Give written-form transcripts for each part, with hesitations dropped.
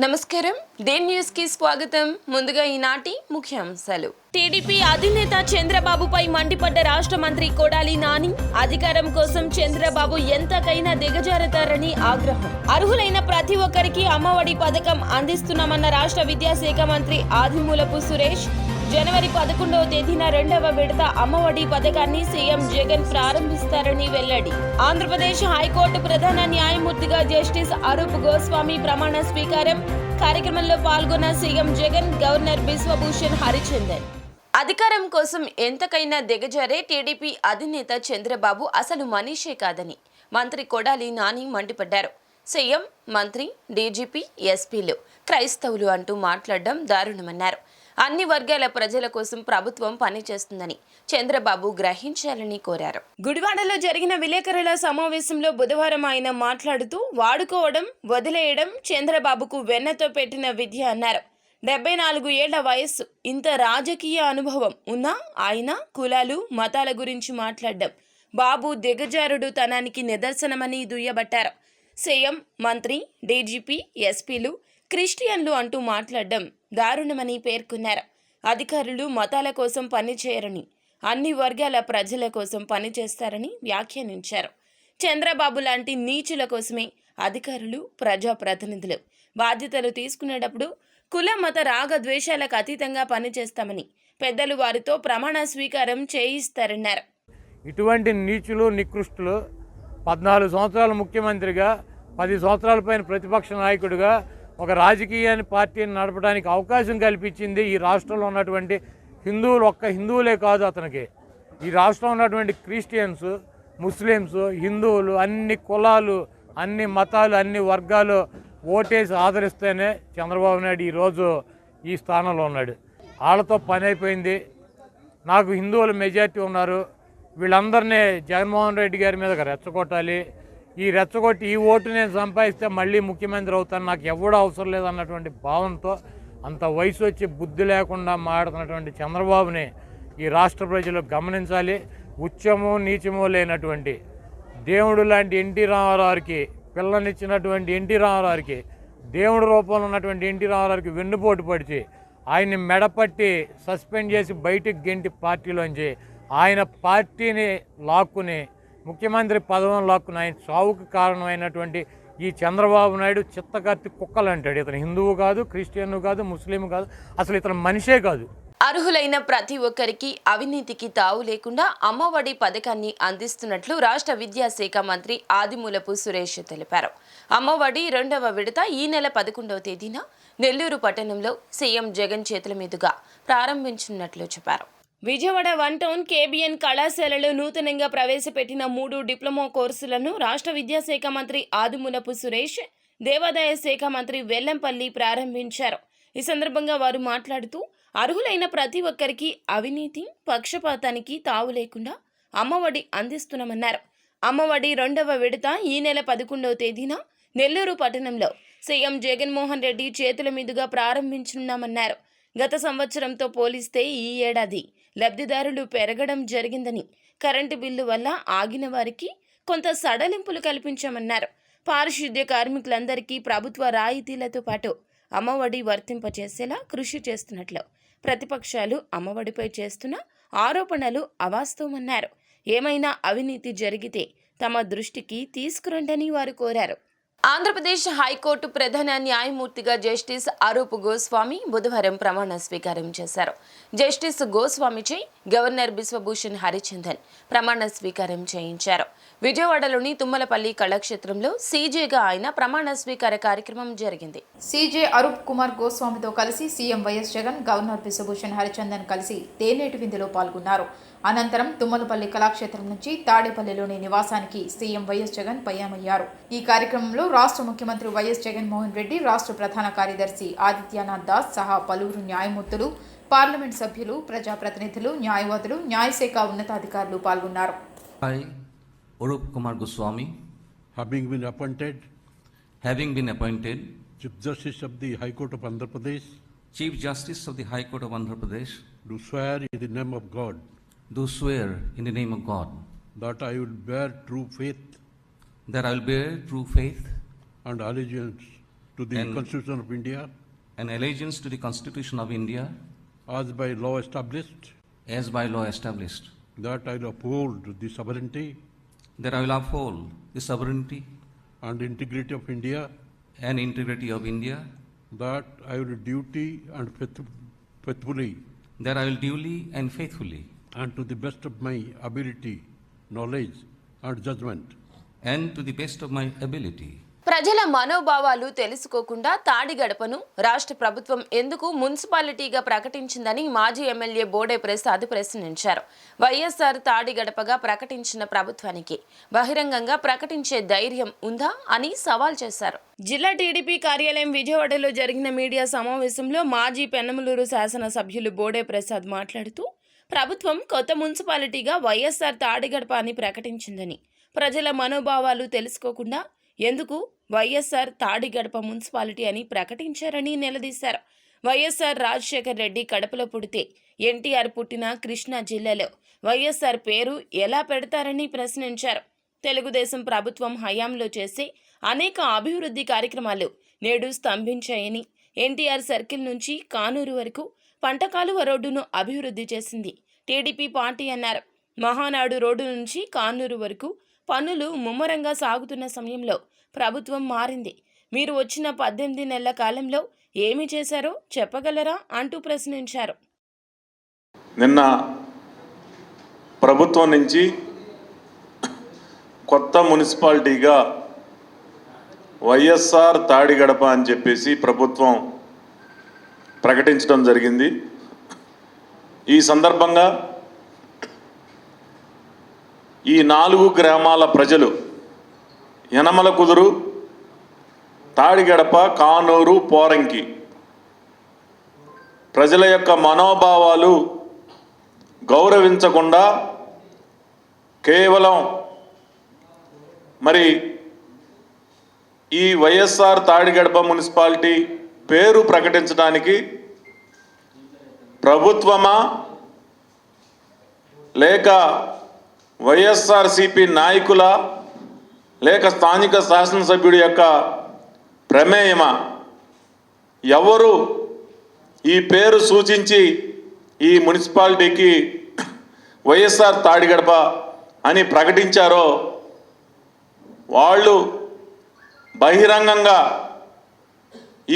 నమస్కారం day news కి స్వాగతం. ముందుగా ఈనాటి ముఖ్యాంశాలు. టీడీపీ అధినేత చంద్రబాబుపై మండిపడ్డ రాష్ట్ర మంత్రి కొడాలి నాని. అధికారం కోసం చంద్రబాబు ఎంతకైనా దిగజారుతారని ఆగ్రహం. అర్హులైన ప్రతి ఒక్కరికి అమ్మఒడి పథకం అందిస్తున్నామన్న రాష్ట్ర విద్యాశాఖ మంత్రి ఆదిమూలపు సురేష్. జనవరి 11వ తేదీన 2వ విడత అమ్మఒడి పథకాన్ని సీఎం జగన్ ప్రారంభిస్తారని వెల్లడి. ఆంధ్రప్రదేశ్ హైకోర్టు ప్రధాన న్యాయమూర్తిగా జస్టిస్ అరూప్ గోస్వామి ప్రమాణ స్వీకారం. కార్యక్రమంలో పాల్గొన్న సీఎం జగన్, గవర్నర్ బిశ్వభూషణ్ హరిచందన్. అధికారం కోసం ఎంతకైనా దిగజారే టీడీపీ అధినేత చంద్రబాబు అసలు మనిషే కాదని మంత్రి కొడాలి నాని మండిపడ్డారు. సీఎం, మంత్రి, డీజీపీ, ఎస్పీలు క్రైస్తవులు అంటూ మాట్లాడడం దారుణమన్నారు. అన్ని వర్గాల ప్రజల కోసం ప్రభుత్వం పనిచేస్తుందని చంద్రబాబు గ్రహించాలని కోరారు. గుడివాడలో జరిగిన విలేకరుల సమావేశంలో బుధవారం ఆయన మాట్లాడుతూ, వాడుకోవడం, వదిలేయడం చంద్రబాబుకు వెన్నతో పెట్టిన విద్య అన్నారు. 74 ఏళ్ల వయస్సు, ఇంత రాజకీయ అనుభవం ఉన్నా ఆయన కులాలు, మతాల గురించి మాట్లాడడం బాబు దిగజారుడు తనానికి నిదర్శనమని దుయ్యబట్టారు. సీఎం, మంత్రి, డీజీపీ, ఎస్పీలు క్రిస్టియన్లు అంటూ మాట్లాడడం దారుణమని పేర్కొన్నారు. అధికారులు మతాల కోసం పనిచేయరని, అన్ని వర్గాల ప్రజల కోసం పనిచేస్తారని వ్యాఖ్యానించారు. చంద్రబాబు లాంటి నీచుల కోసమే అధికారులు, ప్రజాప్రతినిధులు బాధ్యతలు తీసుకునేటప్పుడు కుల మత రాగ ద్వేషాలకు అతీతంగా పనిచేస్తామని పెద్దలు వారితో ప్రమాణ స్వీకారం చేయిస్తారన్నారు. ఇటువంటి నీచులు, నికృష్టులు 14 సంవత్సరాలు ముఖ్యమంత్రిగా, 10 సంవత్సరాల పైన ప్రతిపక్ష నాయకుడిగా ఒక రాజకీయ పార్టీని నడపడానికి అవకాశం కల్పించింది ఈ రాష్ట్రంలో ఉన్నటువంటి హిందువులు. ఒక్క హిందువులే కాదు, అతనికి ఈ రాష్ట్రంలో ఉన్నటువంటి క్రిస్టియన్స్, ముస్లిమ్స్, హిందువులు, అన్ని కులాలు, అన్ని మతాలు, అన్ని వర్గాలు ఓటేసి ఆదరిస్తేనే చంద్రబాబు నాయుడు ఈరోజు ఈ స్థానంలో ఉన్నాడు. వాళ్ళతో పని అయిపోయింది. నాకు హిందువులు మెజారిటీ ఉన్నారు, వీళ్ళందరినీ జగన్మోహన్ రెడ్డి గారి మీద రెచ్చగొట్టాలి, ఈ రెచ్చగొట్టి ఈ ఓటు నేను సంపాదిస్తే మళ్ళీ ముఖ్యమంత్రి అవుతాను, నాకు ఎవడూ అవసరం లేదన్నటువంటి భావంతో అంత వయసు వచ్చి బుద్ధి లేకుండా మాడుతున్నటువంటి చంద్రబాబుని ఈ రాష్ట్ర ప్రజలు గమనించాలి. ఉచ్చము నీచము లేనటువంటి దేవుడు లాంటి ఎన్టీ రామారావుకి, పిల్లనిచ్చినటువంటి ఎన్టీ రామారావుకి, దేవుడి రూపంలో ఉన్నటువంటి ఎన్టీ రామారావుకి వెన్నుపోటు పడిచి ఆయన్ని మెడపట్టి సస్పెండ్ చేసి బయటికి గెంటి పార్టీలోంచి ఆయన పార్టీని లాక్కుని ముఖ్యమంత్రి పదవిని లాక్కుని ఆయన చావుకు కారణమైనటువంటి ఈ చంద్రబాబు నాయుడు చిత్తకత్తి కుక్కలు అంటాడు. ఇతను హిందువు కాదు, క్రిస్టియన్ కాదు, ముస్లిం కాదు, అసలు ఇతను మనిషే కాదు. అర్హులైన ప్రతి ఒక్కరికి అవినీతికి తావు లేకుండా అమ్మఒడి పథకాన్ని అందిస్తున్నట్లు రాష్ట్ర విద్యాశాఖ మంత్రి ఆదిమూలపు సురేష్ తెలిపారు. అమ్మఒడి 2వ విడత ఈ నెల 11వ తేదీన నెల్లూరు పట్టణంలో సీఎం జగన్ చేతుల మీదుగా ప్రారంభించనున్నట్లు చెప్పారు. విజయవాడ 1 టౌన్ కేబిఎన్ కళాశాలలో నూతనంగా ప్రవేశపెట్టిన 3 డిప్లొమా కోర్సులను రాష్ట్ర విద్యాశాఖ మంత్రి ఆదిమూలపు సురేష్, దేవాదాయ శాఖ మంత్రి వెల్లంపల్లి ప్రారంభించారు. ఈ సందర్భంగా వారు మాట్లాడుతూ, అర్హులైన ప్రతి ఒక్కరికి అవినీతి, పక్షపాతానికి తావు లేకుండా అమ్మఒడి అందిస్తున్నామన్నారు. అమ్మఒడి 2వ విడత ఈ నెల 11వ తేదీన నెల్లూరు పట్టణంలో సీఎం జగన్మోహన్ రెడ్డి చేతుల మీదుగా ప్రారంభించనున్నామన్నారు. గత సంవత్సరంతో పోలిస్తే ఈ ఏడాది లబ్ధిదారులు పెరగడం జరిగిందని, కరెంటు బిల్లు వల్ల ఆగిన వారికి కొంత సడలింపులు కల్పించామన్నారు. పారిశుద్ధ్య కార్మికులందరికీ ప్రభుత్వ రాయితీలతో పాటు అమ్మఒడి వర్తింపచేసేలా కృషి చేస్తున్నట్లు, ప్రతిపక్షాలు అమ్మఒడిపై చేస్తున్న ఆరోపణలు అవాస్తవమన్నారు. ఏమైనా అవినీతి జరిగితే తమ దృష్టికి తీసుకురండని వారు కోరారు. ఆంధ్రప్రదేశ్ హైకోర్టు ప్రధాన న్యాయమూర్తిగా జస్టిస్ అరూప్ గోస్వామి బుధవారం ప్రమాణ స్వీకారం చేశారు. జస్టిస్ గోస్వామిచే గవర్నర్ బిశ్వభూషణ్ హరిచందన్ ప్రమాణ స్వీకారం చేయించారు. విజయవాడలోని తుమ్మలపల్లి కళాక్షేత్రంలో సీజేగా ఆయన ప్రమాణ స్వీకార కార్యక్రమం జరిగింది. సీజే అరూప్ కుమార్ గోస్వామితో కలిసి CM YS Jagan, governor Biswabhusan Harichandan కలిసి తేనేటి విందులో పాల్గొన్నారు. అనంతరం తుమ్మలపల్లి కళాక్షేత్రం నుంచి తాడేపల్లిలోని నివాసానికి సీఎం వైఎస్ జగన్ పయనమయ్యారు. ఈ కార్యక్రమంలో రాష్ట్ర ముఖ్యమంత్రి వైఎస్ జగన్మోహన్ రెడ్డి, రాష్ట్ర ప్రధాన కార్యదర్శి ఆదిత్యనాథ్ దాస్ సహా పలువురు న్యాయమూర్తులు, పార్లమెంట్ సభ్యులు, ప్రజాప్రతినిధులు, న్యాయవాదులు, న్యాయశాఖ ఉన్నతాధికారులు పాల్గొన్నారు. Arup Kumar Goswami, having been appointed Chief Justice of the High Court of Andhra Pradesh, Chief Justice of the High Court of Andhra Pradesh, do swear in the name of God that I will bear true faith and allegiance to to the And- Constitution of India and allegiance to the Constitution of India as by law established, as by law established, that I will uphold the sovereignty that I will uphold the sovereignty and integrity of India, and integrity of India, that I will duty and faithfully that I will duly and faithfully and to the best of my ability, knowledge and judgment and to the best of my ability ప్రజల మనోభావాలు తెలుసుకోకుండా తాడి గడపను రాష్ట్ర ప్రభుత్వం ఎందుకు మున్సిపాలిటీగా ప్రకటించిందని మాజీ MLA Bode Prasad ప్రశ్నించారు. వైఎస్ఆర్ తాడి గడపగా ప్రకటించిన ప్రభుత్వానికి బహిరంగంగా ప్రకటించే ధైర్యం ఉందా అని సవాల్ చేశారు. జిల్లా టీడీపీ కార్యాలయం విజయవాడలో జరిగిన మీడియా సమావేశంలో మాజీ పెన్నమలూరు శాసనసభ్యులు బోడే ప్రసాద్ మాట్లాడుతూ ప్రభుత్వం కొత్త మున్సిపాలిటీగా వైఎస్ఆర్ తాడి గడప అని ప్రకటించిందని, ప్రజల మనోభావాలు తెలుసుకోకుండా ఎందుకు వైఎస్ఆర్ తాడి గడప మున్సిపాలిటీ అని ప్రకటించారని నిలదీశారు. వైఎస్ఆర్ రాజశేఖర్ రెడ్డి కడపలో పుడితే ఎన్టీఆర్ పుట్టిన కృష్ణా జిల్లాలో వైఎస్ఆర్ పేరు ఎలా పెడతారని ప్రశ్నించారు. తెలుగుదేశం ప్రభుత్వం హయాంలో చేసే అనేక అభివృద్ధి కార్యక్రమాలు నేడు స్తంభించాయని, ఎన్టీఆర్ సర్కిల్ నుంచి కానూరు వరకు పంటకాలువ రోడ్డును అభివృద్ధి చేసింది టీడీపీ పార్టీ అన్నారు. మహానాడు రోడ్డు నుంచి కానూరు వరకు పనులు ముమ్మరంగా సాగుతున్న సమయంలో ప్రభుత్వం మారింది. మీరు వచ్చిన 18 నెలల కాలంలో ఏమి చేశారో చెప్పగలరా అంటూ ప్రశ్నించారు. నిన్న ప్రభుత్వం నుంచి కొత్త మున్సిపాలిటీగా వైఎస్ఆర్ తాడిగడప అని చెప్పేసి ప్రభుత్వం ప్రకటించడం జరిగింది. ఈ సందర్భంగా ఈ 4 గ్రామాల ప్రజలు యనమల కుదురు, తాడిగడప, కానూరు, పోరంకి ప్రజల యొక్క మనోభావాలు గౌరవించకుండా కేవలం మరి ఈ వైఎస్ఆర్ తాడిగడప మున్సిపాలిటీ పేరు ప్రకటించడానికి ప్రభుత్వమా లేక వైఎస్ఆర్సీపీ నాయకుల లేక స్థానిక శాసనసభ్యుడి యొక్క ప్రమేయమా? ఎవరు ఈ పేరు సూచించి ఈ మున్సిపాలిటీకి వైఎస్ఆర్ తాడిగడప అని ప్రకటించారో వాళ్ళు బహిరంగంగా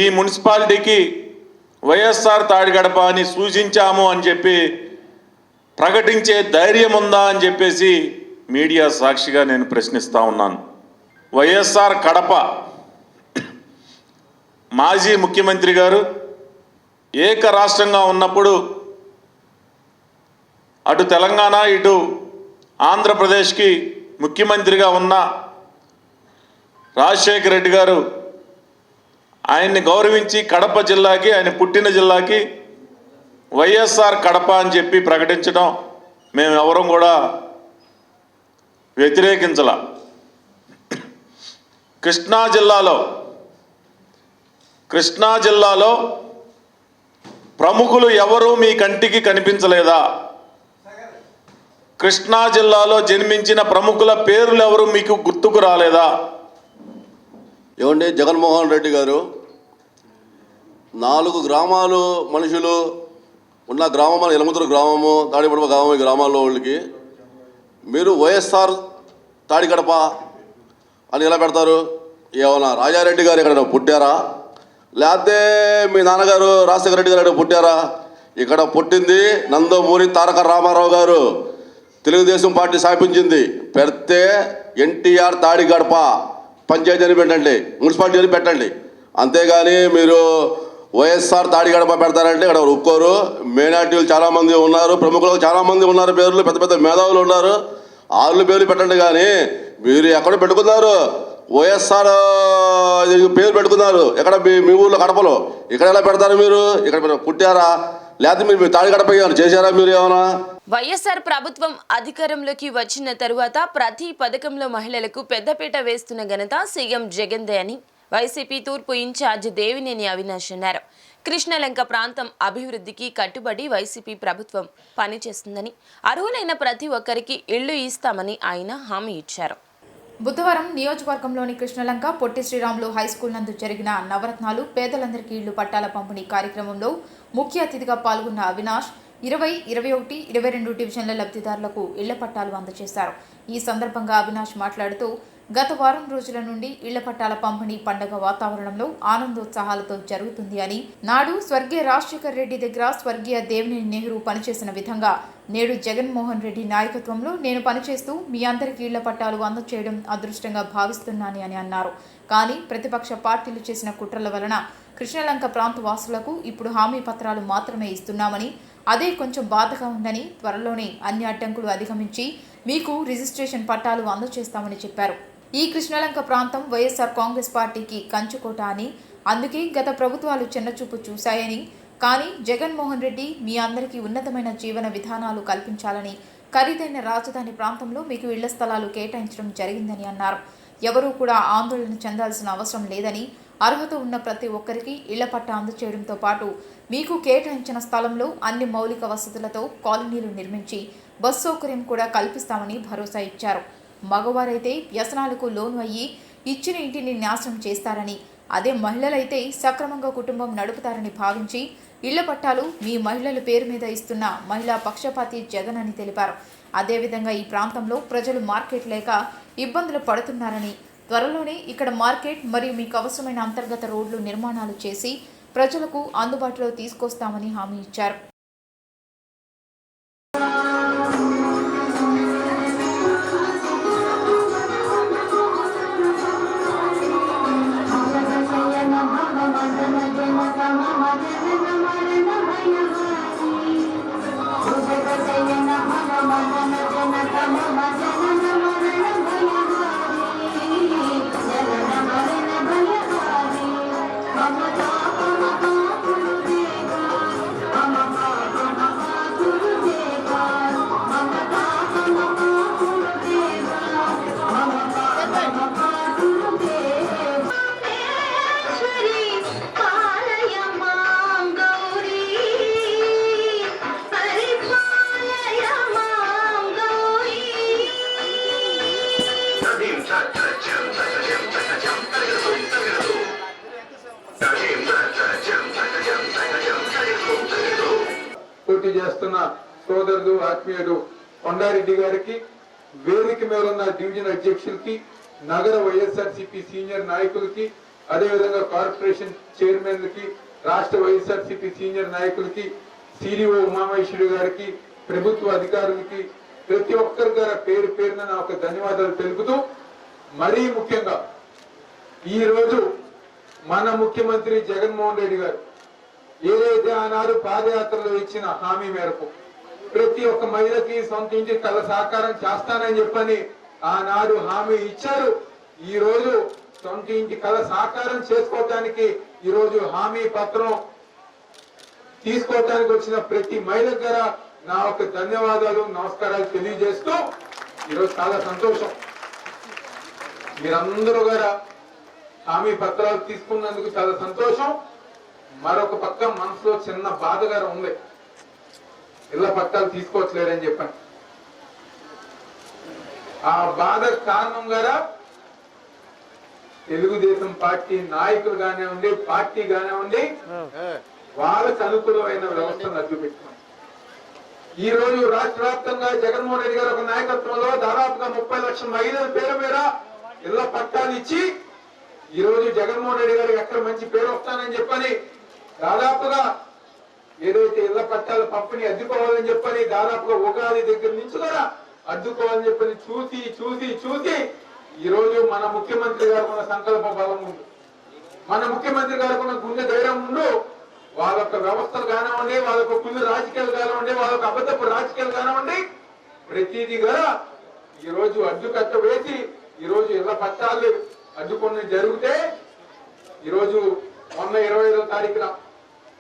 ఈ మున్సిపాలిటీకి వైఎస్ఆర్ తాడిగడప అని సూచించాము అని చెప్పి ప్రకటించే ధైర్యం ఉందా అని చెప్పేసి మీడియా సాక్షిగా నేను ప్రశ్నిస్తూ ఉన్నాను. వైఎస్ఆర్ కడప మాజీ ముఖ్యమంత్రి గారు ఏక రాష్ట్రంగా ఉన్నప్పుడు అటు తెలంగాణ ఇటు ఆంధ్రప్రదేశ్కి ముఖ్యమంత్రిగా ఉన్న రాజశేఖర రెడ్డి గారు ఆయన్ని గౌరవించి కడప జిల్లాకి, ఆయన పుట్టిన జిల్లాకి వైఎస్ఆర్ కడప అని చెప్పి ప్రకటించడం మేము ఎవరం కూడా వ్యతిరేకించాల. కృష్ణా జిల్లాలో ప్రముఖులు ఎవరు మీ కంటికి కనిపించలేదా? కృష్ణా జిల్లాలో జన్మించిన ప్రముఖుల పేర్లు ఎవరు మీకు గుర్తుకు రాలేదా? ఏమండి, జగన్మోహన్ రెడ్డి గారు 4 గ్రామాలు మనుషులు ఉన్న గ్రామం, మన ఎలముతురు గ్రామము, తాడిగడప గ్రామం, ఈ గ్రామాల్లో వాళ్ళకి మీరు వైఎస్ఆర్ తాడిగడప అని ఎలా పెడతారు? ఏమన్నా రాజారెడ్డి గారు ఎక్కడ పుట్టారా? లేకపోతే మీ నాన్నగారు రాజశేఖర రెడ్డి గారు ఎక్కడ పుట్టారా? ఇక్కడ పుట్టింది నందమూరి తారక రామారావు గారు, తెలుగుదేశం పార్టీ స్థాపించింది. పెడితే ఎన్టీఆర్ తాడిగడప పంచాయతీ అని పెట్టండి, మున్సిపాలిటీ అని పెట్టండి. అంతేగాని మీరు వైఎస్ఆర్ తాడిగడప పెడతారంటే ఇక్కడ ఒప్పుకోరు. మైనార్టీలు చాలామంది ఉన్నారు, ప్రముఖులు చాలామంది ఉన్నారు, పేర్లు పెద్ద పెద్ద మేధావులు ఉన్నారు, వాళ్ళ పేర్లు పెట్టండి. కానీ మీరు ఎక్కడ పెట్టుకున్నారు? వైఎస్ఆర్ పేరు పెట్టుకున్నారు ఎక్కడ? మీ ఊళ్ళో కడపలో. ఇక్కడ ఎలా పెడతారు మీరు? ఇక్కడ పుట్టారా? లేకపోతే మీరు తాడిగడప చేశారా మీరు ఏమైనా? వైఎస్ఆర్ ప్రభుత్వం అధికారంలోకి వచ్చిన తరువాత ప్రతి పథకంలో మహిళలకు పెద్దపీట వేస్తున్న ఘనత సీఎం జగన్దే అని వైసీపీ తూర్పు ఇన్ఛార్జ్ దేవినేని అవినాష్ అన్నారు. కృష్ణలంక ప్రాంతం అభివృద్ధికి కట్టుబడి వైసీపీ ప్రభుత్వం పనిచేస్తుందని, అర్హులైన ప్రతి ఒక్కరికి ఇళ్లు ఇస్తామని ఆయన హామీ ఇచ్చారు. బుధవారం నియోజకవర్గంలోని కృష్ణలంక పొట్టి శ్రీరాములు హైస్కూల్ నందు జరిగిన నవరత్నాలు పేదలందరికీ ఇళ్లు పట్టాల పంపిణీ కార్యక్రమంలో ముఖ్య అతిథిగా పాల్గొన్న అవినాష్ 20, 21, 22 డివిజన్ల లబ్ధిదారులకు ఇళ్ల పట్టాలు అందజేశారు. ఈ సందర్భంగా అవినాష్ మాట్లాడుతూ గత వారం రోజుల నుండి ఇళ్ల పట్టాల పంపిణీ పండుగ వాతావరణంలో ఆనందోత్సాహాలతో జరుగుతుంది అని, నాడు స్వర్గీయ రాజశేఖర్ రెడ్డి దగ్గర స్వర్గీయ దేవినేని నెహ్రూ పనిచేసిన విధంగా నేడు జగన్మోహన్ రెడ్డి నాయకత్వంలో నేను పనిచేస్తూ మీ అందరికీ ఇళ్ల పట్టాలు అందజేయడం అదృష్టంగా భావిస్తున్నాను అని అన్నారు. కానీ ప్రతిపక్ష పార్టీలు చేసిన కుట్రల వలన కృష్ణలంక ప్రాంత వాసులకు ఇప్పుడు హామీ పత్రాలు మాత్రమే ఇస్తున్నామని, అదే కొంచెం బాధగా ఉందని, త్వరలోనే అన్ని అడ్డంకులు అధిగమించి మీకు రిజిస్ట్రేషన్ పట్టాలు అందజేస్తామని చెప్పారు. ఈ కృష్ణలంక ప్రాంతం వైఎస్ఆర్ కాంగ్రెస్ పార్టీకి కంచుకోట అని, అందుకే గత ప్రభుత్వాలు చిన్నచూపు చూశాయని, కానీ జగన్మోహన్ రెడ్డి మీ అందరికీ ఉన్నతమైన జీవన విధానాలు కల్పించాలని ఖరీదైన రాజధాని ప్రాంతంలో మీకు ఇళ్ల స్థలాలు కేటాయించడం జరిగిందని అన్నారు. ఎవరూ కూడా ఆందోళన చెందాల్సిన అవసరం లేదని, అర్హత ఉన్న ప్రతి ఒక్కరికి ఇళ్ల పట్టా అందజేయడంతో పాటు మీకు కేటాయించిన స్థలంలో అన్ని మౌలిక వసతులతో కాలనీలు నిర్మించి బస్ సౌకర్యం కూడా కల్పిస్తామని భరోసా ఇచ్చారు. మగవారైతే వ్యసనాలకు లోను అయ్యి ఇచ్చిన ఇంటిని నాశనం చేస్తారని, అదే మహిళలైతే సక్రమంగా కుటుంబం నడుపుతారని భావించి ఇళ్ల పట్టాలు మీ మహిళల పేరు మీద ఇస్తున్న మహిళా పక్షపాతి జగన్ అని తెలిపారు. అదేవిధంగా ఈ ప్రాంతంలో ప్రజలు మార్కెట్ లేక ఇబ్బందులు పడుతున్నారని, త్వరలోనే ఇక్కడ మార్కెట్ మరియు మీకు అవసరమైన అంతర్గత రోడ్లు నిర్మాణాలు చేసి ప్రజలకు అందుబాటులో తీసుకొస్తామని హామీ ఇచ్చారు. పోటీ చేస్తున్న సోదరుడు ఆత్మీయుడు కొండారెడ్డి గారికి, వేదిక మీద ఉన్న డివిజన్ అధ్యక్షులకి, నగర వైఎస్ఆర్సీపీ సీనియర్ నాయకులకి, అదేవిధంగా కార్పొరేషన్ చైర్మన్లకి, రాష్ట్ర వైఎస్ఆర్సీపీ సీనియర్ నాయకులకి, సిడిఓ ఉమామహేశ్వరి గారికి, ప్రభుత్వ అధికారులకి, ప్రతి ఒక్కరి గారి పేరు పేరున నా ఒక ధన్యవాదాలు తెలుపుతూ, మరీ ముఖ్యంగా ఈ రోజు మన ముఖ్యమంత్రి జగన్మోహన్ రెడ్డి గారు ఏదైతే ఆనాడు పాదయాత్రలో ఇచ్చిన హామీ మేరకు ప్రతి ఒక్క మహిళకి సొంత ఇంటి కళ సాకారం చేస్తానని చెప్పని ఆనాడు హామీ ఇచ్చారు. ఈ రోజు సొంత ఇంటి కళ సాకారం చేసుకోవటానికి ఈ రోజు హామీ పత్రం తీసుకోవటానికి వచ్చిన ప్రతి మహిళ దగ్గర నా ఒక ధన్యవాదాలు, నమస్కారాలు తెలియజేస్తూ ఈరోజు చాలా సంతోషం. మీరందరూ గారా హామీ పత్రాలు తీసుకున్నందుకు చాలా సంతోషం. మరొక పక్క మనసులో చిన్న బాధగా ఉంది, ఇళ్ల పట్టాలు తీసుకోవట్లేదని చెప్పాను. ఆ బాధ కారణం గారా తెలుగుదేశం పార్టీ నాయకులు కానివ్వండి, పార్టీ కానివ్వండి, వాళ్ళకు అనుకూలమైన వ్యవస్థను అడ్డు పెట్టుకున్నాం. ఈ రోజు రాష్ట్ర వ్యాప్తంగా జగన్మోహన్ రెడ్డి గారు ఒక నాయకత్వంలో దాదాపుగా 30 లక్షల మహిళల పేరు మీద ఇళ్ల పట్టాలు ఇచ్చి ఈ రోజు జగన్మోహన్ రెడ్డి గారికి ఎక్కడ మంచి పేరు వస్తానని చెప్పని దాదాపుగా ఏదైతే ఇళ్ల పట్టాల పంపిణీ అడ్డుకోవాలని చెప్పని దాదాపుగా ఉగాది దగ్గర నుంచి కూడా అడ్డుకోవాలని చెప్పని చూసి చూసి చూసి ఈ రోజు మన ముఖ్యమంత్రి గారికి ఉన్న సంకల్ప బలం ఉంది, మన ముఖ్యమంత్రి గారికి ఉన్న గుండె ధైర్యం ఉండు. వాళ్ళొక్క వ్యవస్థలు కానివ్వండి, వాళ్ళొక్క కుళ్ళు రాజకీయాలు కానివ్వండి, వాళ్ళొక్క అబద్ధపు రాజకీయాలు కానివ్వండి, ప్రతిదీ కూడా ఈ రోజు అడ్డుకట్ట వేసి ఈ రోజు ఇళ్ల పట్టాలు అడ్డుకొని జరిగితే ఈరోజు మొన్న 25వ తారీఖున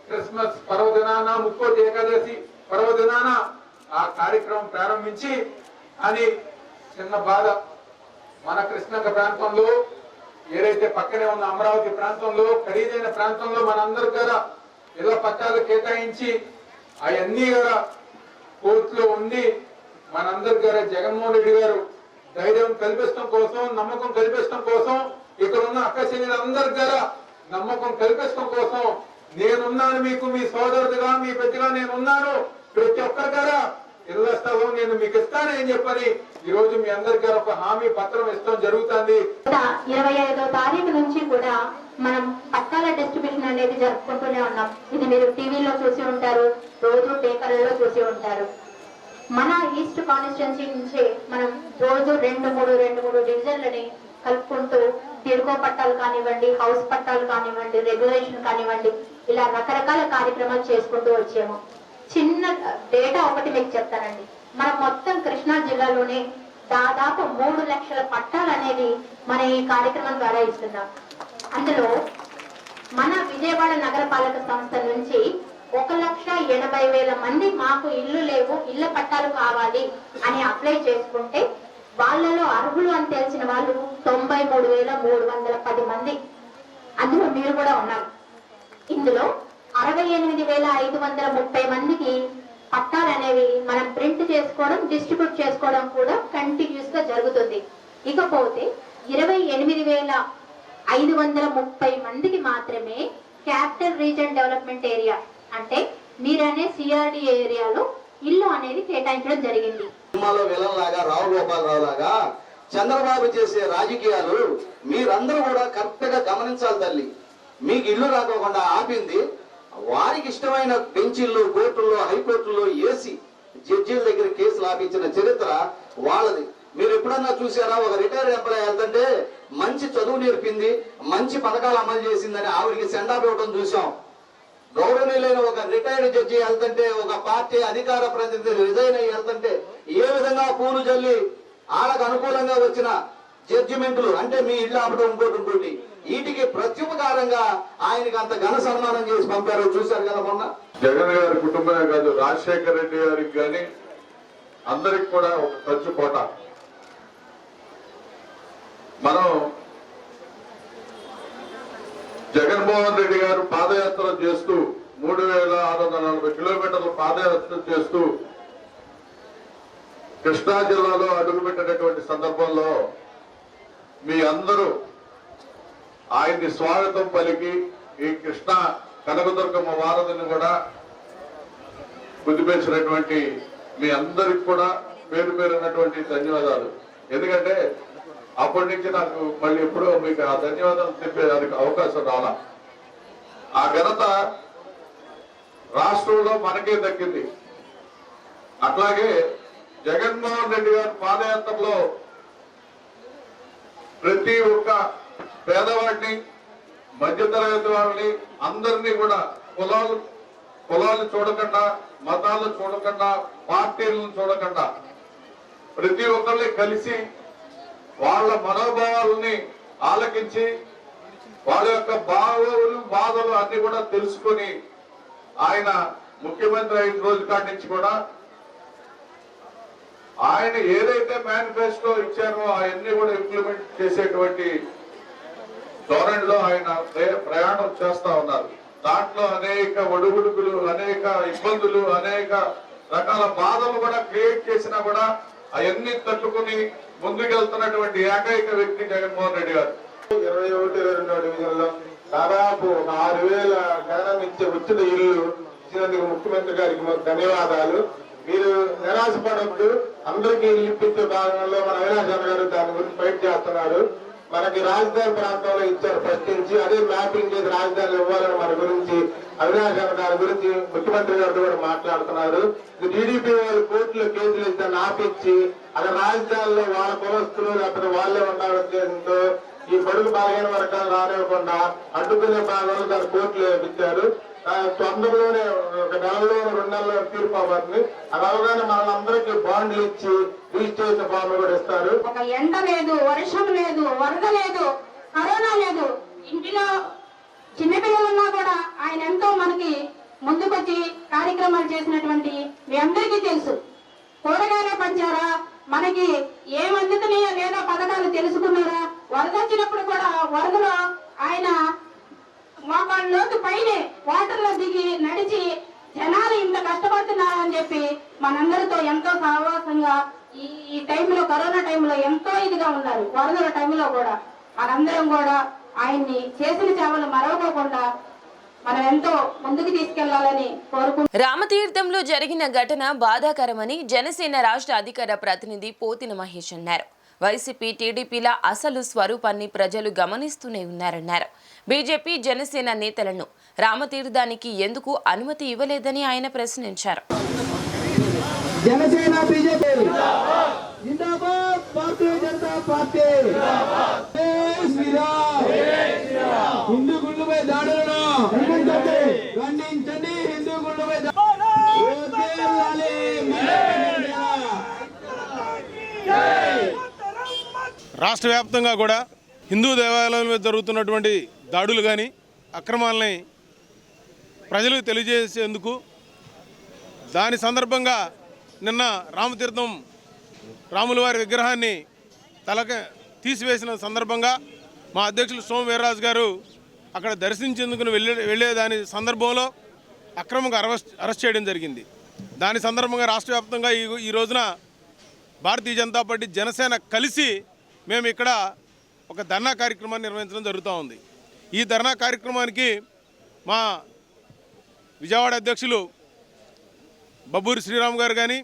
క్రిస్మస్ పర్వదినాన, ముక్కోటి ఏకాదశి పర్వదినాన ఆ కార్యక్రమం ప్రారంభించి అని చిన్న బాధ. మన కృష్ణంక ప్రాంతంలో ఏదైతే పక్కనే ఉన్న అమరావతి ప్రాంతంలో ఖరీదైన ప్రాంతంలో మనందరి ద్వారా ఇళ్ల పట్టాలు కేటాయించి అవన్నీ కూడా కోర్టులో ఉండి మనందరి ద్వారా జగన్మోహన్ రెడ్డి గారు ధైర్యం కల్పించడం కోసం, నమ్మకం కల్పించడం కోసం, ఇక్కడ ఉన్న అక్క చెల్లెలందరి ద్వారా నమ్మకం కల్పించడం కోసం నేనున్నాను, మీకు మీ సోదరుడిగా మీ పెద్దగా నేనున్నాను, ప్రతి ఒక్కరి ద్వారా ఇళ్ల స్థలం నేను మీకు ఇస్తానని చెప్పని ఈ రోజు మీ అందరికీ ఒక హామీ పత్రం ఇస్తాం జరుగుతుంది. 25వ తారీఖు నుంచి కూడా మనం పట్టాల డిస్ట్రిబ్యూషన్ అనేది జరుపుకుంటూనే ఉన్నాం. ఇది మీరు టీవీలో చూసి ఉంటారు, రోజు పేపర్లలో చూసి ఉంటారు. మన ఈస్ట్ కాన్స్టిట్యున్సీ నుంచి మనం రోజు 2-3 డివిజన్లని కలుపుకుంటూ తిరుగో పట్టాలు కానివ్వండి, హౌస్ పట్టాలు కానివ్వండి, రెగ్యులేషన్ కానివ్వండి, ఇలా రకరకాల కార్యక్రమాలు చేసుకుంటూ వచ్చాము. చిన్న డేటా ఒకటి మీకు చెప్తానండి. మనం మొత్తం కృష్ణా జిల్లాలోనే దాదాపు 3 లక్షల పట్టాలు అనేది మన ఈ కార్యక్రమం ద్వారా ఇస్తున్నాం. అందులో మన విజయవాడ నగరపాలక సంస్థ నుంచి 1,80,000 మంది మాకు ఇల్లు లేవు, ఇళ్ల పట్టాలు కావాలి అని అప్లై చేసుకుంటే వాళ్ళలో అర్హులు అని తెలిసిన వాళ్ళు 93,310 మంది. అందులో మీరు కూడా ఉన్నారు. ఇందులో 68,530 మందికి పట్టాలు అనేవి మనం ప్రింట్ చేసుకోవడం, డిస్ట్రిబ్యూట్ చేసుకోవడం కూడా కంటిన్యూస్ గా జరుగుతుంది. ఇకపోతే 28,530 మందికి మాత్రమే క్యాపిటల్ రీజన్ డెవలప్మెంట్ ఏరియా అంటే మీరనే సిఆర్డి ఏరియాలో ఇల్లు అనేది కేటాయించడం జరిగింది. సినిమాలో విలన్ లాగా రావు గోపాలరావు లాగా చంద్రబాబు చేసే రాజకీయాలు మీరందరూ కూడా కరెక్ట్ గా గమనించాలి తల్లి. మీకు ఇల్లు రాకోకుండా ఆపింది వారికి ఇష్టమైన బెంచీల్లో, కోర్టుల్లో, హైకోర్టుల్లో ఏసీ జడ్జీల దగ్గర కేసులు ఆపించిన చరిత్ర వాళ్ళది. మీరు ఎప్పుడన్నా చూసారా? ఒక రిటైర్డ్ ఎంప్లాయ్ వెళ్తుంటే మంచి చదువు నేర్పింది, మంచి పథకాలు అమలు చేసిందని ఆవిడికి సెండాప్ ఇవ్వడం చూసాం. గౌరవనీయులైన ఒక రిటైర్డ్ జడ్జి వెళ్తుంటే, ఒక పార్టీ అధికార ప్రతినిధి రిజైన్ అయ్యి వెళ్తుంటే ఏ విధంగా పూలు జల్లి వాళ్ళకు అనుకూలంగా వచ్చిన జడ్జిమెంట్లు అంటే మీ ఇల్లు ఆపడం ఇంకోటి వీటికి ప్రత్యుపకారంగా ఆయనకి అంత ఘన సన్మానం చేసి పంపారో చూశారు కదా మొన్న. జగన్ గారి కుటుంబమే కాదు, రాజశేఖర రెడ్డి గారికి కానీ అందరికి కూడా ఒక ఖర్చుకోట. మనం జగన్మోహన్ రెడ్డి గారు పాదయాత్ర చేస్తూ 3,640 కిలోమీటర్ల పాదయాత్ర చేస్తూ కృష్ణా జిల్లాలో అడుగుపెట్టినటువంటి సందర్భంలో మీ అందరూ ఆయన్ని స్వాగతం పలికి ఈ కృష్ణా కనకదుర్గమ్మ వారధిని కూడా కుదిపేసినటువంటి మీ అందరికి కూడా పేరు పేరున్నటువంటి ధన్యవాదాలు. ఎందుకంటే అప్పటి నుంచి నాకు మళ్ళీ ఎప్పుడో మీకు ఆ ధన్యవాదాలు చెప్పేదానికి అవకాశం రాలా. ఆ ఘనత రాష్ట్రంలో మనకే దక్కింది. అట్లాగే జగన్మోహన్ రెడ్డి గారి పాదయాత్రలో ప్రతి ఒక్క పేదవాడిని, మధ్యతరగతి వాళ్ళని అందరినీ కూడా కులాలు చూడకుండా, మతాలు చూడకుండా, పార్టీలను చూడకుండా ప్రతి ఒక్కరిని కలిసి వాళ్ళ మనోభావాలని ఆలకించి వాళ్ళ యొక్క భావాలు, బాధలు అన్ని కూడా తెలుసుకొని ఆయన ముఖ్యమంత్రి అయిన రోజు కాడి నుంచి కూడా ఆయన ఏదైతే మేనిఫెస్టో ఇచ్చారో అవన్నీ కూడా ఇంప్లిమెంట్ చేసేటువంటి ధోరణిలో ఆయన ప్రయాణం చేస్తా ఉన్నారు. దాంట్లో అనేక ఒడుగుడుకులు, అనేక ఇబ్బందులు, అనేక రకాల బాధలు కూడా క్రియేట్ చేసినా కూడా అవన్నీ తట్టుకుని ముందుకెళ్తున్నటువంటి ఏకైక వ్యక్తి జగన్మోహన్ రెడ్డి గారు. 21-22 డివిజన్లో దాదాపు 6,000 గణనం వచ్చిన ఇల్లు ఇచ్చినందుకు ముఖ్యమంత్రి గారికి ధన్యవాదాలు. మీరు నిరాశపడద్దు, అందరికీ ఇల్లు ఇప్పించే భాగంలో మన అవినాష్ గారు దాని గురించి ఫైట్ చేస్తున్నారు. మనకి రాజధాని ప్రాంతంలో ఇచ్చారు ఫస్ట్ నుంచి, అదే మ్యాపింగ్ చేసి రాజధానిలో ఇవ్వాలని మన గురించి అవినాష్ గారి గురించి ముఖ్యమంత్రి గారితో కూడా మాట్లాడుతున్నారు. టీడీపీ వాళ్ళు కోర్టులో కేసులు ఇస్తే ఆపించి అక్కడ రాజధానిలో వాళ్ళ కులస్తులు లేకపోతే వాళ్ళే ఉండాలతో ఈ బడుగు బలహీన వర్గాలు రానివ్వకుండా అడ్డుకునే భాగంలో దాని కోర్టులో వేపించారు. తొందరలోనే 1 నెలలో 2 నెలల్లో తీర్పు అవ్వని అలాగానే మనల్ని బాండ్లు ఇచ్చి రిజిస్ట్రేషన్ ఫామ్ కూడా ఇస్తారు. ఒక ఎండ లేదు, వర్షం లేదు, వరద లేదు, కరోనా లేదు, ఇంటిలో చిన్నపిల్లలు ఉన్నా కూడా ఆయన ఎంతో మనకి ముందుకొచ్చి కార్యక్రమాలు చేసినటువంటి మీ అందరికీ తెలుసు. కూరగాయలే పంచారా, మనకి ఏం అందుతున్నాయో లేదో పథకాలు తెలుసుకున్నారా, వరద వచ్చినప్పుడు కూడా వరదలో ఆయన మోకాళ్ళ లోతు పైనే వాటర్లో దిగి నడిచి జనాలు ఇంత కష్టపడుతున్నారని చెప్పి మనందరితో ఎంతో సహవాసంగా ఈ టైంలో కరోనా టైంలో ఎంతో ఇదిగా ఉన్నారు. వరదల టైంలో కూడా మనందరం కూడా ఆయన్ని చేసిన సేవలు మరవకోకుండా మనం ఎంతో ముందుకు తీసుకెళ్లాలని కోరుకుంటున్నాం. రామతీర్థంలో జరిగిన ఘటన బాధాకరమని జనసేన రాష్ట్ర అధికార ప్రతినిధి పోతిన మహేష్ అన్నారు. వైసీపీ టీడీపీల అసలు స్వరూపాన్ని ప్రజలు గమనిస్తూనే ఉన్నారన్నారు. బీజేపీ జనసేన నేతలను రామతీర్థానికి ఎందుకు అనుమతి ఇవ్వలేదని ఆయన ప్రశ్నించారు. జనసేన బీజేపీ జిందాబాద్, భారతీయ జనతా పార్టీ జై శ్రీరామ్. హిందూ గుళ్ళపై దాడులను ఖండించండి. హిందూ గుళ్ళపై రాష్ట్ర వ్యాప్తంగా కూడా హిందూ దేవాలయాల మీద జరుగుతున్నటువంటి దాడులు కానీ అక్రమాలని ప్రజలకు తెలియజేసేందుకు దాని సందర్భంగా నిన్న రామతీర్థం రాముల వారి విగ్రహాన్ని తీసివేసిన సందర్భంగా మా అధ్యక్షులు సోము వీర్రాజు గారు అక్కడ దర్శించేందుకు వెళ్ళే దాని సందర్భంలో అక్రమంగా అరెస్ట్ చేయడం జరిగింది. దాని సందర్భంగా రాష్ట్ర వ్యాప్తంగా ఈ రోజున భారతీయ జనతా పార్టీ జనసేన కలిసి మేము ఇక్కడ ఒక ధర్నా కార్యక్రమాన్ని నిర్వహించడం జరుగుతూ ఉంది. ఈ ధర్నా కార్యక్రమానికి మా విజయవాడ అధ్యక్షులు బబ్బూరి శ్రీరామ్ గారు కానీ,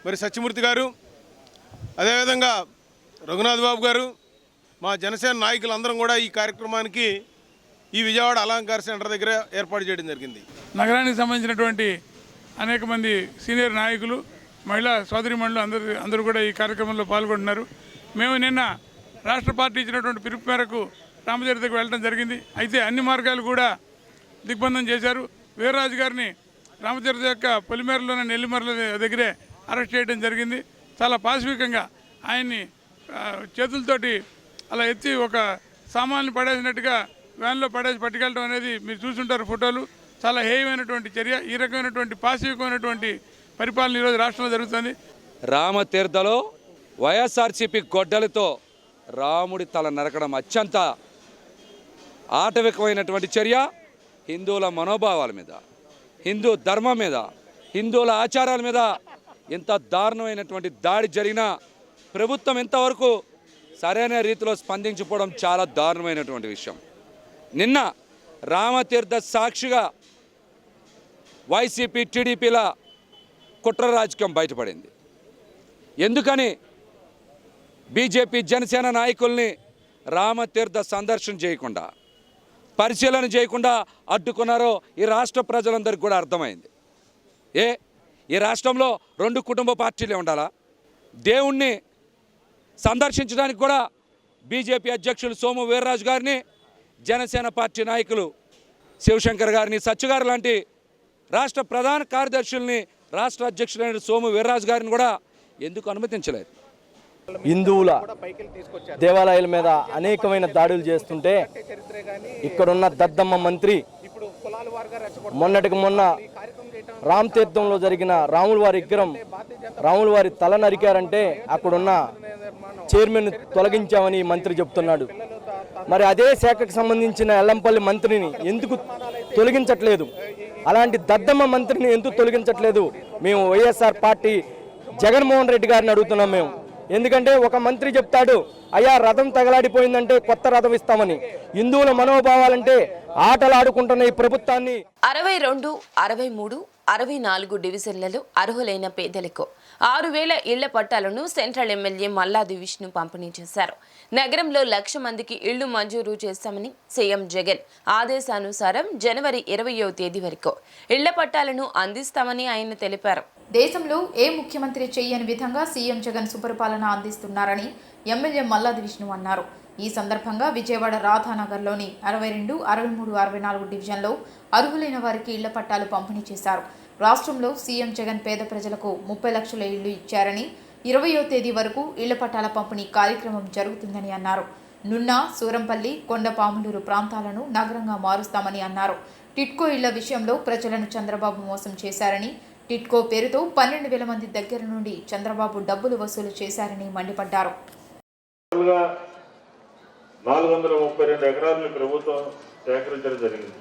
మరి సత్యమూర్తి గారు, అదేవిధంగా రఘునాథ్ బాబు గారు, మా జనసేన నాయకులందరం కూడా ఈ కార్యక్రమానికి ఈ విజయవాడ అలంకార సెంటర్ దగ్గర ఏర్పాటు చేయడం జరిగింది. నగరానికి సంబంధించినటువంటి అనేక మంది సీనియర్ నాయకులు, మహిళా సోదరిమణులు అందరూ కూడా ఈ కార్యక్రమంలో పాల్గొంటున్నారు. మేము నిన్న రాష్ట్ర పార్టీ ఇచ్చినటువంటి పిలుపు మేరకు రామతీర్థకు వెళ్ళడం జరిగింది. అయితే అన్ని మార్గాలు కూడా దిగ్బంధం చేశారు. వీర్రాజు గారిని రామతీర్థ యొక్క పొలిమేరలోని నెల్లిమర్ల దగ్గరే అరెస్ట్ చేయడం జరిగింది. చాలా పాశవికంగా ఆయన్ని చేతులతోటి అలా ఎత్తి ఒక సామాన్ని పడేసినట్టుగా వ్యాన్లో పడేసి పట్టుకెళ్ళడం అనేది మీరు చూసుంటారు ఫోటోలు. చాలా హేయమైనటువంటి చర్య. ఈ రకమైనటువంటి పాశవికమైనటువంటి పరిపాలన ఈరోజు రాష్ట్రంలో జరుగుతుంది. రామతీర్థలో వైఎస్ఆర్సీపీ గొడ్డలతో రాముడి తల నరకడం అత్యంత ఆటవికమైనటువంటి చర్య. హిందువుల మనోభావాల మీద, హిందూ ధర్మం మీద, హిందువుల ఆచారాల మీద ఎంత దారుణమైనటువంటి దాడి జరిగినా ప్రభుత్వం ఇంతవరకు సరైన రీతిలో స్పందించకపోవడం చాలా దారుణమైనటువంటి విషయం. నిన్న రామతీర్థ సాక్షిగా వైసీపీ టీడీపీల కుట్ర రాజకీయం బయటపడింది. ఎందుకని బీజేపీ జనసేన నాయకుల్ని రామతీర్థ సందర్శన చేయకుండా, పరిశీలన చేయకుండా అడ్డుకున్నారో ఈ రాష్ట్ర ప్రజలందరికీ కూడా అర్థమైంది. ఈ రాష్ట్రంలో 2 కుటుంబ పార్టీలే ఉండాలా? దేవుణ్ణి సందర్శించడానికి కూడా బీజేపీ అధ్యక్షులు సోము వీర్రాజు గారిని, జనసేన పార్టీ నాయకులు శివశంకర్ గారిని, సత్యగారు లాంటి రాష్ట్ర ప్రధాన కార్యదర్శుల్ని, రాష్ట్ర అధ్యక్షులైన సోము వీర్రాజు గారిని కూడా ఎందుకు అనుమతించలేదు? హిందువుల దేవాలయాల మీద అనేకమైన దాడులు చేస్తుంటే ఇక్కడున్న దద్దమ్మ మంత్రి మొన్నటికి మొన్న రామతీర్థంలో జరిగిన రాముల వారి విగ్రహం, రాముల వారి తల నరికారంటే అక్కడున్న చైర్మన్ తొలగించామని మంత్రి చెప్తున్నాడు. మరి అదే శాఖకు సంబంధించిన ఎల్లంపల్లి మంత్రిని ఎందుకు తొలగించట్లేదు? అలాంటి దద్దమ్మ మంత్రిని ఎందుకు తొలగించట్లేదు? మేము వైఎస్ఆర్ పార్టీ జగన్మోహన్ రెడ్డి గారిని అడుగుతున్నాం మేము. ఎందుకంటే ఒక మంత్రి చెప్తాడు, అయ్యా రథం తగలాడిపోయిందంటే కొత్త రథం ఇస్తామని. హిందువుల మనోభావాలంటే ఆటలు ఆడుకుంటున్న ఈ ప్రభుత్వాన్ని 62, 63, 64 డివిజన్లలో అర్హులైన పేదలకు 6,000 ఇళ్ల పట్టాలను సెంట్రల్ ఎమ్మెల్యే మల్లాది విష్ణు పంపిణీ చేశారు. నగరంలో 1,00,000 మందికి ఇళ్లు మంజూరు చేస్తామని సీఎం జగన్ ఆదేశానుసారం జనవరి 20వ తేదీ వరకు ఇళ్ల పట్టాలను అందిస్తామని ఆయన తెలిపారు. దేశంలో ఏ ముఖ్యమంత్రి చేయని విధంగా సీఎం జగన్ సుపరిపాలన అందిస్తున్నారని ఎమ్మెల్యే మల్లాది విష్ణు అన్నారు. ఈ సందర్భంగా విజయవాడ రాధానగర్లోని 62, 63, 64 డివిజన్లో అర్హులైన వారికి ఇళ్ల పట్టాలు పంపిణీ చేశారు. రాష్ట్రంలో సీఎం జగన్ పేద ప్రజలకు 30 లక్షల ఇళ్లు ఇచ్చారని, 20వ తేదీ వరకు ఇళ్ల పట్టాల పంపిణీ కార్యక్రమం జరుగుతుందని అన్నారు. నున్న, సూరంపల్లి, కొండపాములూరు ప్రాంతాలను నగరంగా మారుస్తామని అన్నారు. టిట్కో ఇళ్ల విషయంలో ప్రజలను చంద్రబాబు మోసం చేశారని, టిట్కో పేరుతో 12,000 మంది దగ్గర నుండి చంద్రబాబు డబ్బులు వసూలు చేశారని మండిపడ్డారు. 432 ఎకరాలను ప్రభుత్వం సేకరించడం జరిగింది.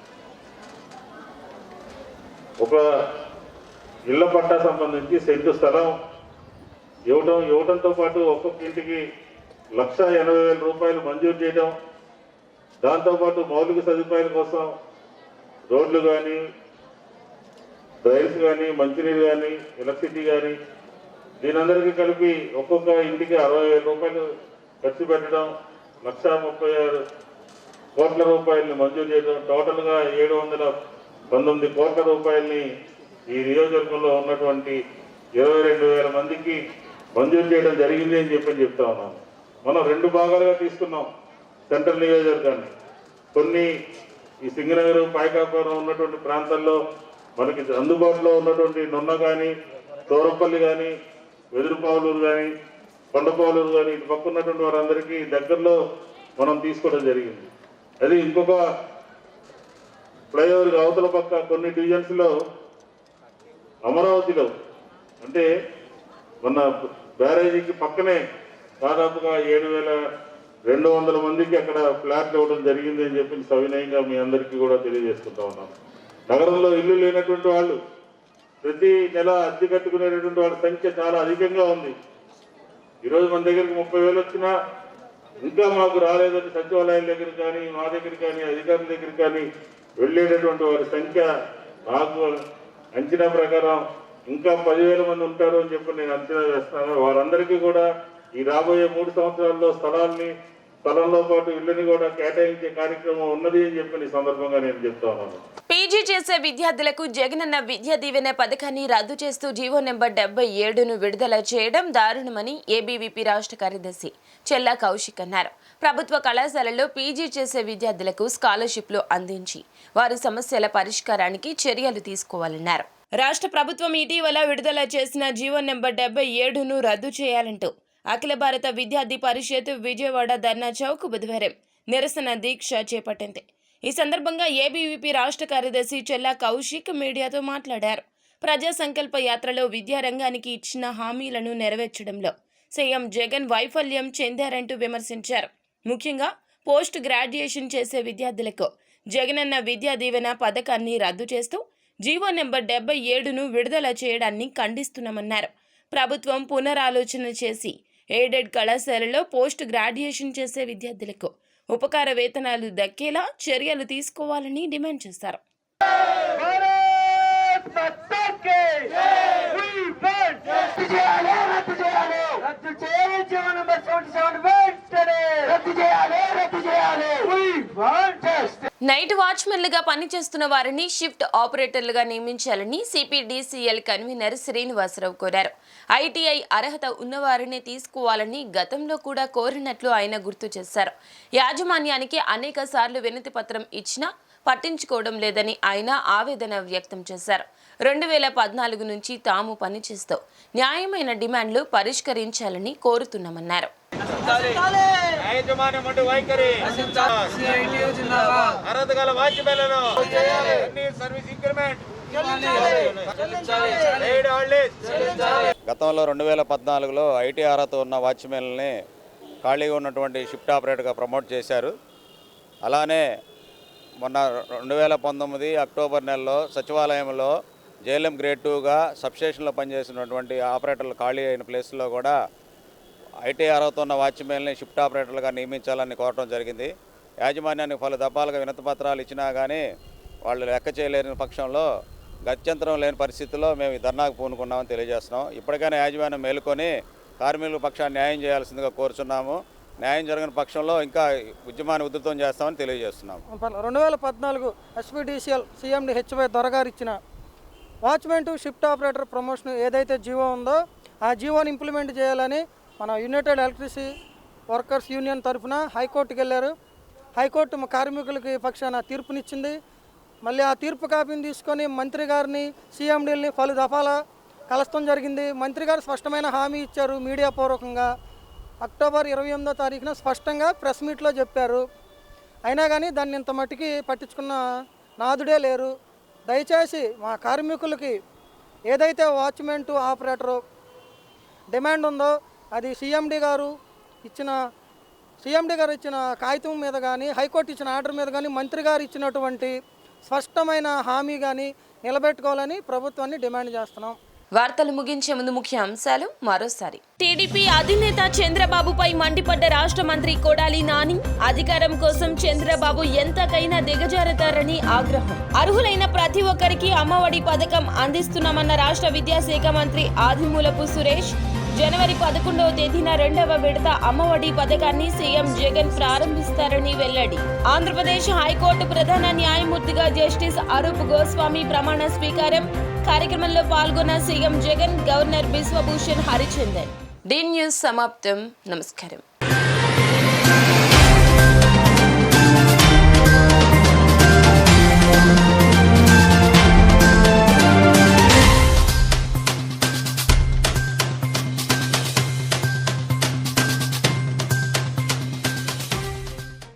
ఒక ఇళ్ల పట్టా సంబంధించి సెంటు స్థలం ఇవ్వడంతో పాటు ఒక్కొక్క ఇంటికి 1,80,000 రూపాయలు మంజూరు చేయడం, దాంతోపాటు మౌలిక సదుపాయాల కోసం రోడ్లు కానీ, రైల్స్ కానీ, మంచినీరు కానీ, ఎలక్ట్రిసిటీ కానీ, దీనందరికీ కలిపి ఒక్కొక్క ఇంటికి 60,000 రూపాయలు ఖర్చు పెట్టడం, 1,36 కోట్ల రూపాయలని మంజూరు చేయడం, టోటల్గా 719 కోట్ల రూపాయలని ఈ నియోజకవర్గంలో ఉన్నటువంటి 22,000 మందికి మంజూరు చేయడం జరిగింది అని చెప్తా ఉన్నాను. మనం 2 భాగాలుగా తీసుకున్నాం సెంట్రల్ నియోజకవర్గాన్ని. కొన్ని ఈ సింగనగర్, పాయకాపురం ఉన్నటువంటి ప్రాంతాల్లో మనకి అందుబాటులో ఉన్నటువంటి నున్న కానీ, తోరపల్లి కానీ, వెదురుపావులూరు కానీ, కొండపావులూరు కానీ, ఇటు పక్క ఉన్నటువంటి వారందరికీ దగ్గరలో మనం తీసుకోవడం జరిగింది. అది ఇంకొక ఫ్లైఓవర్ అవతల పక్క కొన్ని డివిజన్స్లో అమరావతిలో అంటే మన బ్యారేజీకి పక్కనే దాదాపుగా 7,200 మందికి అక్కడ ఫ్లాట్లు ఇవ్వడం జరిగింది అని చెప్పి సవినయంగా మీ అందరికీ కూడా తెలియజేసుకుంటా ఉన్నాను. నగరంలో ఇల్లు లేనటువంటి వాళ్ళు, ప్రతి నెల అద్దె కట్టుకునేటటువంటి వాళ్ళ సంఖ్య చాలా అధికంగా ఉంది. ఈరోజు మన దగ్గరికి 30,000 వచ్చినా ఇంకా మాకు రాలేదని సచివాలయం దగ్గర కానీ, మా దగ్గర కానీ, అధికారుల దగ్గర కానీ వెళ్ళేటటువంటి వారి సంఖ్య నాకు అంచనా ప్రకారం ఇంకా 10,000 మంది ఉంటారు అని చెప్పి నేను అంచనా వేస్తున్నాను. వారందరికీ కూడా ఈ రాబోయే 3 సంవత్సరాల్లో స్థలంలో పాటు ఇళ్ళని కూడా కేటాయించే కార్యక్రమం ఉన్నది అని చెప్పి ఈ సందర్భంగా నేను చెప్తా ఉన్నాను. పీజీ చేసే విద్యార్థులకు జగనన్న విద్యా దీవెన పథకాన్ని రద్దు చేస్తూ జీవో నెంబర్ 77ను విడుదల చేయడం దారుణమని ఏబీవీపీ రాష్ట్ర కార్యదర్శి చెల్లా కౌశిక్ అన్నారు. ప్రభుత్వ కళాశాలల్లో పీజీ చేసే విద్యార్థులకు స్కాలర్షిప్లు అందించి వారి సమస్యల పరిష్కారానికి చర్యలు తీసుకోవాలన్నారు. రాష్ట్ర ప్రభుత్వం ఇటీవల విడుదల చేసిన జీవో నెంబర్ 77ను రద్దు చేయాలంటూ అఖిల భారత విద్యార్థి పరిషత్ విజయవాడ ధర్నా చౌక్ బుధవారం నిరసన దీక్ష చేపట్టింది. ఈ సందర్భంగా ఏబీవీపీ రాష్ట్ర కార్యదర్శి చెల్లా కౌశిక్ మీడియాతో మాట్లాడారు. ప్రజా సంకల్ప యాత్రలో విద్యారంగానికి ఇచ్చిన హామీలను నెరవేర్చడంలో సీఎం జగన్ వైఫల్యం చెందారంటూ విమర్శించారు. ముఖ్యంగా పోస్ట్ గ్రాడ్యుయేషన్ చేసే విద్యార్థులకు జగనన్న విద్యా దీవెన పథకాన్ని రద్దు చేస్తూ జీవో నెంబర్ 77ను విడుదల చేయడాన్ని ఖండిస్తున్నామన్నారు. ప్రభుత్వం పునరాలోచన చేసి ఎయిడెడ్ కళాశాలలో పోస్ట్ గ్రాడ్యుయేషన్ చేసే విద్యార్థులకు ఉపకార వేతనాలు దక్కేలా చర్యలు తీసుకోవాలని డిమాండ్ చేశారు. నైట్ వాచ్మెన్లుగా పనిచేస్తున్న వారిని షిఫ్ట్ ఆపరేటర్లుగా నియమించాలని సిపిడిసిఎల్ కన్వీనర్ శ్రీనివాసరావు కోరారు. ఐటీఐ అర్హత ఉన్నవారిని తీసుకోవాలని గతంలో కూడా కోరినట్లు ఆయన గుర్తు చేశారు. యాజమాన్యానికి అనేక సార్లు వినతి పత్రం ఇచ్చినా పట్టించుకోవడం లేదని ఆయన ఆవేదన వ్యక్తం చేశారు. 2014 నుంచి తాము పనిచేస్తూ న్యాయమైన డిమాండ్లు పరిష్కరించాలని కోరుతున్నామన్నారు. గతంలో 2014లో ఐటీ అర్హత ఉన్న వాచ్మెన్లని ఖాళీగా ఉన్నటువంటి షిఫ్ట్ ఆపరేటర్గా ప్రమోట్ చేశారు. అలానే మొన్న 2019 అక్టోబర్ నెలలో సచివాలయంలో జేఎల్ఎం గ్రేడ్ 2గా సబ్స్టేషన్లో పనిచేసినటువంటి ఆపరేటర్లు ఖాళీ అయిన ప్లేస్లో కూడా ఐటీ అర్హత ఉన్న వాచ్మెన్లని షిఫ్ట్ ఆపరేటర్లుగా నియమించాలని కోరడం జరిగింది. యాజమాన్యానికి పలు దఫాలుగా వినతి పత్రాలు ఇచ్చినా కానీ వాళ్ళు లెక్క చేయలేని పక్షంలో గత్యంతరం లేని పరిస్థితుల్లో మేము ఈ ధర్నాకు పూనుకున్నామని తెలియజేస్తున్నాం. ఇప్పటికైనా యాజమాన్యం మేలుకొని కార్మికుల పక్షాన్ని న్యాయం చేయాల్సిందిగా కోరుచున్నాము. న్యాయం జరగని పక్షంలో ఇంకా ఉద్యమాన్ని ఉధృతం చేస్తామని తెలియజేస్తున్నాము. 2014 ఎస్పీడీసీఎల్ సీఎండి హెచ్వై దొరగారు ఇచ్చిన watchman to shift operator promotion ఏదైతే జీవో ఉందో ఆ జీవోని ఇంప్లిమెంట్ చేయాలని మన యునైటెడ్ ఎలక్ట్రిసిటీ వర్కర్స్ యూనియన్ తరఫున హైకోర్టుకు వెళ్ళారు. హైకోర్టు కార్మికులకి పక్షాన తీర్పునిచ్చింది. మళ్ళీ ఆ తీర్పు కాపీని తీసుకొని మంత్రి గారిని సీఎండీని పలు దఫాల కలస్తం జరిగింది. మంత్రి గారు స్పష్టమైన హామీ ఇచ్చారు మీడియా పూర్వకంగా. అక్టోబర్ 28వ తారీఖున స్పష్టంగా ప్రెస్ మీట్లో చెప్పారు. అయినా కానీ దాన్ని ఇంత మట్టికి పట్టించుకున్న నాదుడే లేరు. దయచేసి మా కార్మికులకి ఏదైతే వాచ్మెన్ టు ఆపరేటరు డిమాండ్ ఉందో అది సీఎండీ గారు ఇచ్చిన కాగితం మీద కానీ హైకోర్టు ఇచ్చిన ఆర్డర్ మీద కానీ మంత్రి గారు ఇచ్చినటువంటి స్పష్టమైన హామీ కానీ నిలబెట్టుకోవాలని ప్రభుత్వాన్ని డిమాండ్ చేస్తున్నాం. వార్తలు ముగించే ముందు ముఖ్యాంశాలు మరోసారి. టీడీపీ అధినేత చంద్రబాబుపై మండిపడ్డ రాష్ట్ర మంత్రి కొడాలి నాని. అధికారం కోసం చంద్రబాబు ఎంతకైనా దిగజారుతారని ఆగ్రహం. అర్హులైన ప్రతి ఒక్కరికి అమ్మఒడి పథకం అందిస్తున్నామన్న రాష్ట్ర విద్యాశాఖ మంత్రి ఆదిమూలపు సురేష్. జనవరి 11వ తేదీన 2వ విడత అమ్మఒడి పథకాన్ని సీఎం జగన్ ప్రారంభిస్తారని వెల్లడి. ఆంధ్రప్రదేశ్ హైకోర్టు ప్రధాన న్యాయమూర్తిగా జస్టిస్ అరూప్ గోస్వామి ప్రమాణ స్వీకారం. కార్యక్రమంలో పాల్గొన్న CM Jagan, governor Biswabhusan Harichandan. The news సమాప్తం. నమస్కారం.